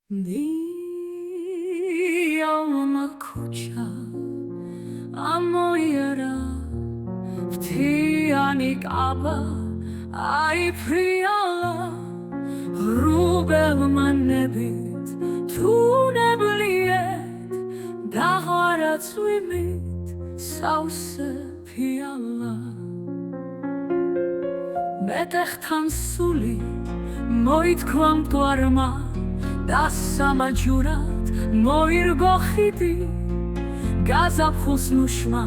Dialma kucha amoyera Vtianik aba ai priala Rubel manebit tu nebliet Daharat swimit sauce piala Metechtan suli moit kwam tuarma დასამაჯურად მოირგო ხიდი გაზაფხულს ნუშმა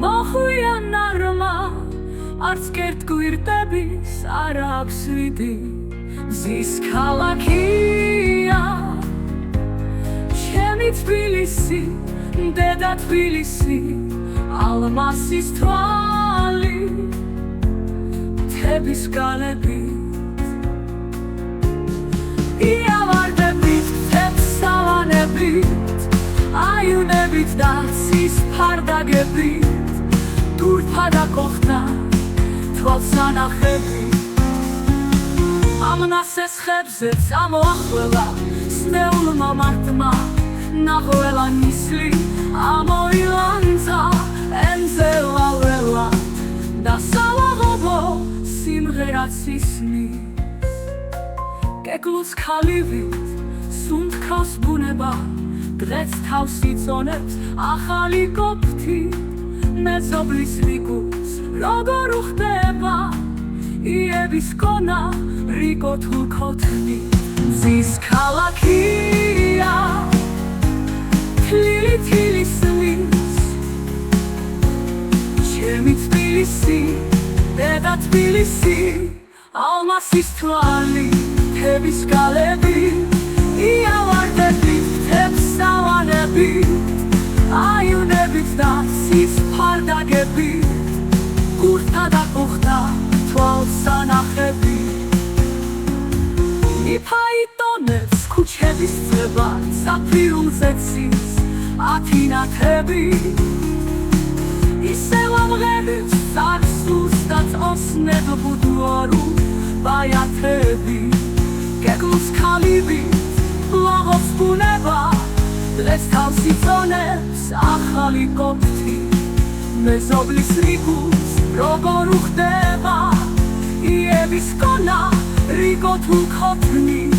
მოხვია ნარმა არც კერტ გვირდების არ აქვს ვიდი მზის ქალაქია ჩემი თბილისი დედა თბილისი ალმასის თვალი მთების გალები აიუნებით და ცის ფარდაგებით დურფადა კოხდა თვალსანახები ამნასეს ხებზეც ამოახველა სნეულმა მარტმა ნახველა ნისლი ამოილანძა ენძელა ველად და სალაღობო სიმღერაც ისმის კეკლუს ქალივით სუნთქავს ბუნება დღეს თავს იწონებს ახალი კოპთი მეზობლის რიგულს როგორ უხდება იების კონა რიგო თულქოთნი მზის ქალაქია თლილი თბილისის ჩემი თბილისი დედა თბილისი ალმასის თვალი მთების გალები იავარდებით აიუნებით და ცის ფარდაგებით გურთა და კუხთა თვალსანახები იფაიტონებს ქუჩების წება საფიულზე ცის ათინათები ისევ ამღერებს სარსულს და წონსნებ ბუდუარულ ბაიათები კეკლუს ქალივით ლაღობს ბუნება დღეს თავს იწონებს ახალი კოპთი მეზობლის რიგულს როგორ უხდება იების კონა რიგო თულქოთნი